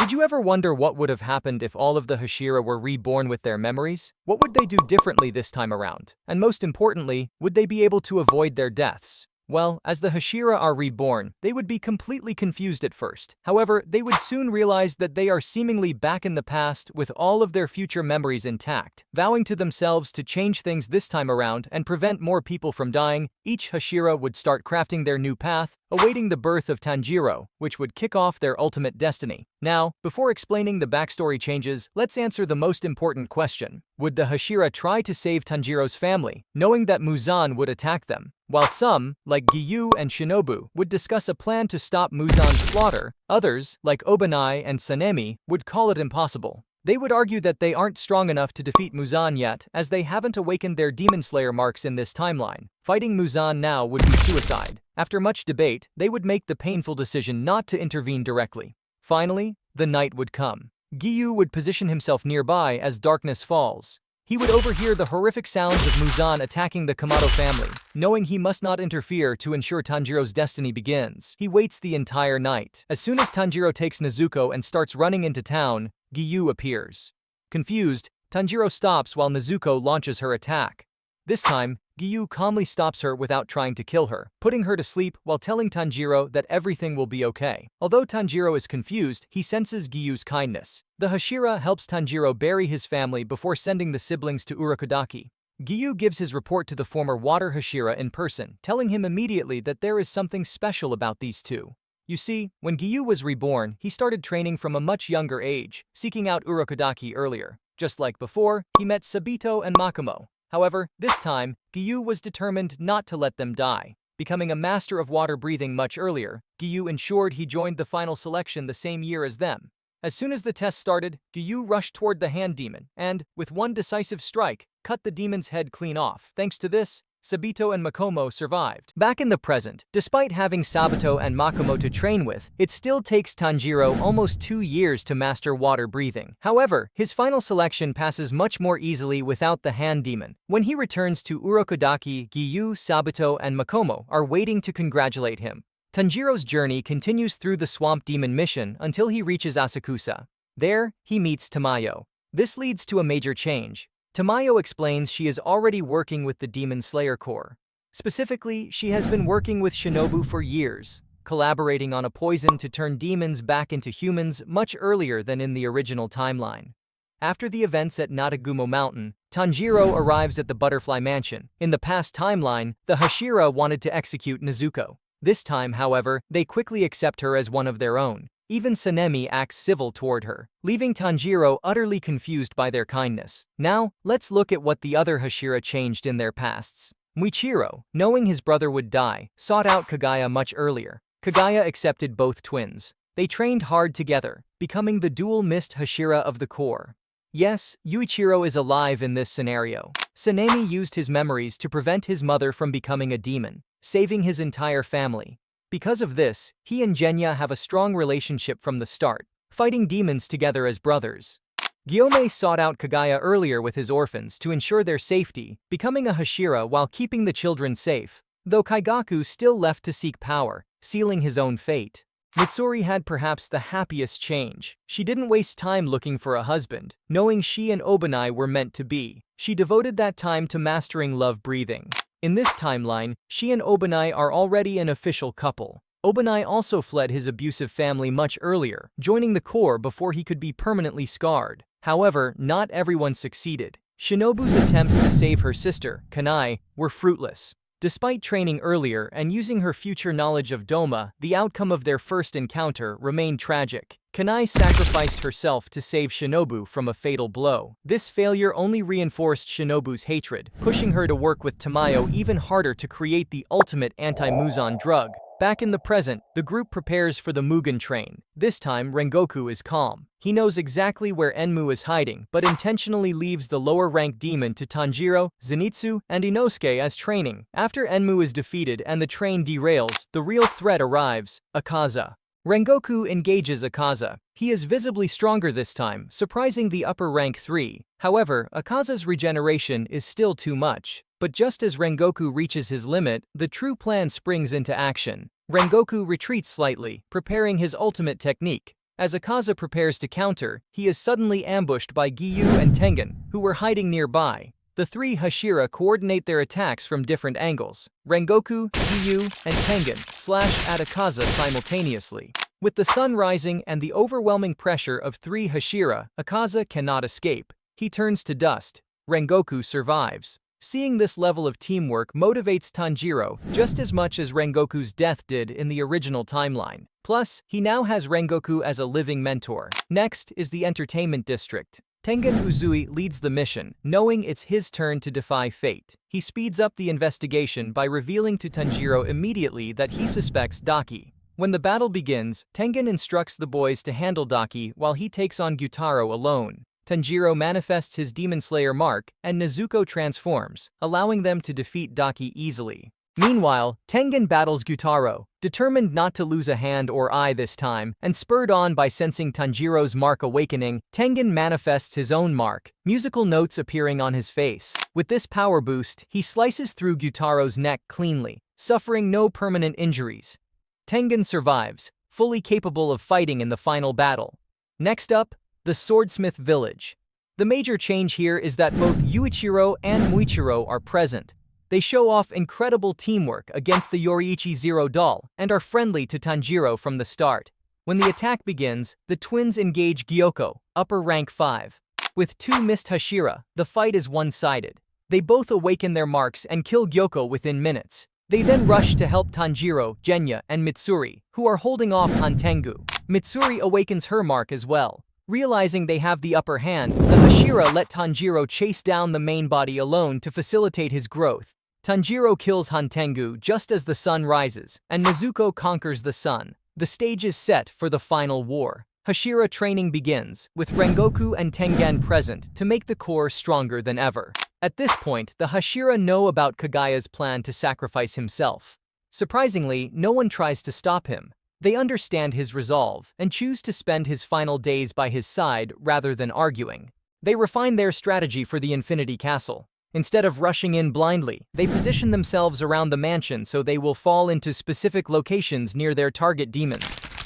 Did you ever wonder what would have happened if all of the Hashira were reborn with their memories? What would they do differently this time around? And most importantly, would they be able to avoid their deaths? Well, as the Hashira are reborn, they would be completely confused at first. However, they would soon realize that they are seemingly back in the past with all of their future memories intact. Vowing to themselves to change things this time around and prevent more people from dying, each Hashira would start crafting their new path, awaiting the birth of Tanjiro, which would kick off their ultimate destiny. Now, before explaining the backstory changes, let's answer the most important question. Would the Hashira try to save Tanjiro's family, knowing that Muzan would attack them? While some, like Giyu and Shinobu, would discuss a plan to stop Muzan's slaughter, others, like Obanai and Sanemi, would call it impossible. They would argue that they aren't strong enough to defeat Muzan yet, as they haven't awakened their Demon Slayer marks in this timeline. Fighting Muzan now would be suicide. After much debate, they would make the painful decision not to intervene directly. Finally, the night would come. Giyu would position himself nearby as darkness falls. He would overhear the horrific sounds of Muzan attacking the Kamado family. Knowing he must not interfere to ensure Tanjiro's destiny begins, he waits the entire night. As soon as Tanjiro takes Nezuko and starts running into town, Giyu appears. Confused, Tanjiro stops while Nezuko launches her attack. This time, Giyu calmly stops her without trying to kill her, putting her to sleep while telling Tanjiro that everything will be okay. Although Tanjiro is confused, he senses Giyu's kindness. The Hashira helps Tanjiro bury his family before sending the siblings to Urokodaki. Giyu gives his report to the former Water Hashira in person, telling him immediately that there is something special about these two. You see, when Giyu was reborn, he started training from a much younger age, seeking out Urokodaki earlier. Just like before, he met Sabito and Makomo. However, this time, Giyu was determined not to let them die. Becoming a master of water breathing much earlier, Giyu ensured he joined the final selection the same year as them. As soon as the test started, Giyu rushed toward the hand demon and, with one decisive strike, cut the demon's head clean off. Thanks to this, Sabito and Makomo survived. Back in the present, despite having Sabito and Makomo to train with, it still takes Tanjiro almost 2 years to master water breathing. However, his final selection passes much more easily without the hand demon. When he returns to Urokodaki, Giyu, Sabito, and Makomo are waiting to congratulate him. Tanjiro's journey continues through the Swamp Demon mission until he reaches Asakusa. There, he meets Tamayo. This leads to a major change. Tamayo explains she is already working with the Demon Slayer Corps. Specifically, she has been working with Shinobu for years, collaborating on a poison to turn demons back into humans much earlier than in the original timeline. After the events at Natagumo Mountain, Tanjiro arrives at the Butterfly Mansion. In the past timeline, the Hashira wanted to execute Nezuko. This time, however, they quickly accept her as one of their own. Even Sanemi acts civil toward her, leaving Tanjiro utterly confused by their kindness. Now, let's look at what the other Hashira changed in their pasts. Muichiro, knowing his brother would die, sought out Kagaya much earlier. Kagaya accepted both twins. They trained hard together, becoming the dual mist Hashira of the Corps. Yes, Yuichiro is alive in this scenario. Sanemi used his memories to prevent his mother from becoming a demon, saving his entire family. Because of this, he and Genya have a strong relationship from the start, fighting demons together as brothers. Gyomei sought out Kagaya earlier with his orphans to ensure their safety, becoming a Hashira while keeping the children safe, though Kaigaku still left to seek power, sealing his own fate. Mitsuri had perhaps the happiest change. She didn't waste time looking for a husband, knowing she and Obanai were meant to be. She devoted that time to mastering love breathing. In this timeline, she and Obanai are already an official couple. Obanai also fled his abusive family much earlier, joining the Corps before he could be permanently scarred. However, not everyone succeeded. Shinobu's attempts to save her sister, Kanai, were fruitless. Despite training earlier and using her future knowledge of Doma, the outcome of their first encounter remained tragic. Kanai sacrificed herself to save Shinobu from a fatal blow. This failure only reinforced Shinobu's hatred, pushing her to work with Tamayo even harder to create the ultimate anti-Muzan drug. Back in the present, the group prepares for the Mugen train. This time, Rengoku is calm. He knows exactly where Enmu is hiding, but intentionally leaves the lower-ranked demon to Tanjiro, Zenitsu, and Inosuke as training. After Enmu is defeated and the train derails, the real threat arrives: Akaza. Rengoku engages Akaza. He is visibly stronger this time, surprising the upper rank 3. However, Akaza's regeneration is still too much. But just as Rengoku reaches his limit, the true plan springs into action. Rengoku retreats slightly, preparing his ultimate technique. As Akaza prepares to counter, he is suddenly ambushed by Giyu and Tengen, who were hiding nearby. The three Hashira coordinate their attacks from different angles. Rengoku, Giyu, and Tengen slash at Akaza simultaneously. With the sun rising and the overwhelming pressure of three Hashira, Akaza cannot escape. He turns to dust. Rengoku survives. Seeing this level of teamwork motivates Tanjiro just as much as Rengoku's death did in the original timeline. Plus, he now has Rengoku as a living mentor. Next is the entertainment district. Tengen Uzui leads the mission, knowing it's his turn to defy fate. He speeds up the investigation by revealing to Tanjiro immediately that he suspects Daki. When the battle begins, Tengen instructs the boys to handle Daki while he takes on Gyutaro alone. Tanjiro manifests his Demon Slayer mark, and Nezuko transforms, allowing them to defeat Daki easily. Meanwhile, Tengen battles Gyutaro, determined not to lose a hand or eye this time, and spurred on by sensing Tanjiro's mark awakening, Tengen manifests his own mark, musical notes appearing on his face. With this power boost, he slices through Gyutaro's neck cleanly, suffering no permanent injuries. Tengen survives, fully capable of fighting in the final battle. Next up, the Swordsmith Village. The major change here is that both Yuichiro and Muichiro are present. They show off incredible teamwork against the Yoriichi Zero doll and are friendly to Tanjiro from the start. When the attack begins, the twins engage Gyoko, upper rank 5. With two missed Hashira, the fight is one-sided. They both awaken their marks and kill Gyoko within minutes. They then rush to help Tanjiro, Genya, and Mitsuri, who are holding off Hantengu. Mitsuri awakens her mark as well. Realizing they have the upper hand, the Hashira let Tanjiro chase down the main body alone to facilitate his growth. Tanjiro kills Hantengu just as the sun rises, and Nezuko conquers the sun. The stage is set for the final war. Hashira training begins, with Rengoku and Tengen present to make the core stronger than ever. At this point, the Hashira know about Kagaya's plan to sacrifice himself. Surprisingly, no one tries to stop him. They understand his resolve and choose to spend his final days by his side rather than arguing. They refine their strategy for the Infinity Castle. Instead of rushing in blindly, they position themselves around the mansion so they will fall into specific locations near their target demons.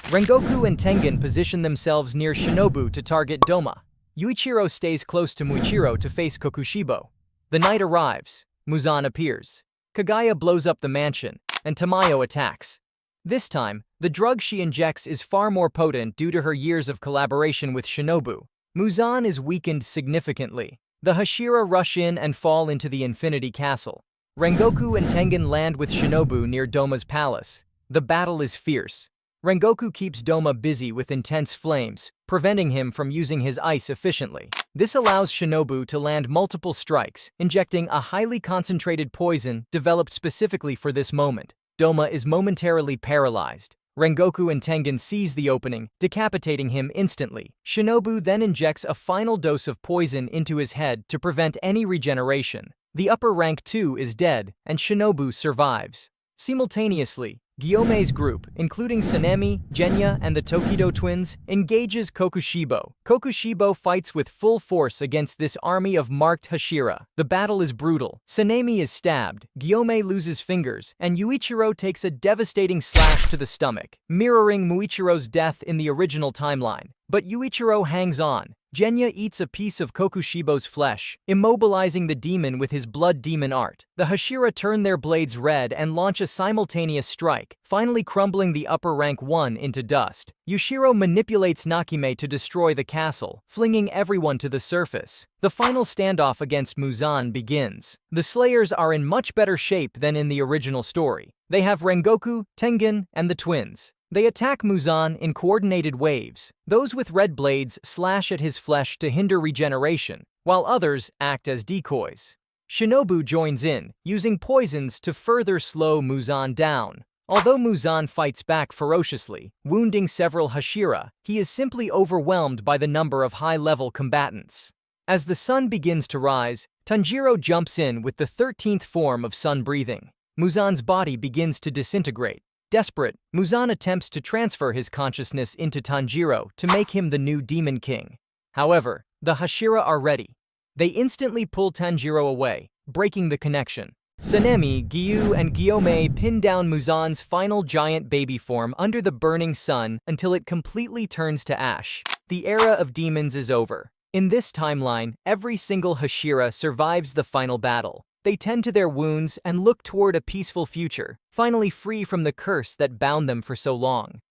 Rengoku and Tengen position themselves near Shinobu to target Doma. Yuichiro stays close to Muichiro to face Kokushibo. The night arrives. Muzan appears. Kagaya blows up the mansion, and Tamayo attacks. This time, the drug she injects is far more potent due to her years of collaboration with Shinobu. Muzan is weakened significantly. The Hashira rush in and fall into the Infinity Castle. Rengoku and Tengen land with Shinobu near Doma's palace. The battle is fierce. Rengoku keeps Doma busy with intense flames, preventing him from using his ice efficiently. This allows Shinobu to land multiple strikes, injecting a highly concentrated poison developed specifically for this moment. Doma is momentarily paralyzed. Rengoku and Tengen seize the opening, decapitating him instantly. Shinobu then injects a final dose of poison into his head to prevent any regeneration. The upper rank 2 is dead, and Shinobu survives. Simultaneously, Gyome's group, including Sanemi, Genya, and the Tokido twins, engages Kokushibo. Kokushibo fights with full force against this army of marked Hashira. The battle is brutal. Sanemi is stabbed, Gyome loses fingers, and Yuichiro takes a devastating slash to the stomach, mirroring Muichiro's death in the original timeline. But Yuichiro hangs on. Genya eats a piece of Kokushibo's flesh, immobilizing the demon with his blood demon art. The Hashira turn their blades red and launch a simultaneous strike, finally crumbling the upper rank 1 into dust. Yushiro manipulates Nakime to destroy the castle, flinging everyone to the surface. The final standoff against Muzan begins. The Slayers are in much better shape than in the original story. They have Rengoku, Tengen, and the twins. They attack Muzan in coordinated waves. Those with red blades slash at his flesh to hinder regeneration, while others act as decoys. Shinobu joins in, using poisons to further slow Muzan down. Although Muzan fights back ferociously, wounding several Hashira, he is simply overwhelmed by the number of high-level combatants. As the sun begins to rise, Tanjiro jumps in with the 13th form of sun breathing. Muzan's body begins to disintegrate. Desperate, Muzan attempts to transfer his consciousness into Tanjiro to make him the new Demon King. However, the Hashira are ready. They instantly pull Tanjiro away, breaking the connection. Sanemi, Giyu, and Guillaume pin down Muzan's final giant baby form under the burning sun until it completely turns to ash. The era of demons is over. In this timeline, every single Hashira survives the final battle. They tend to their wounds and look toward a peaceful future, finally free from the curse that bound them for so long.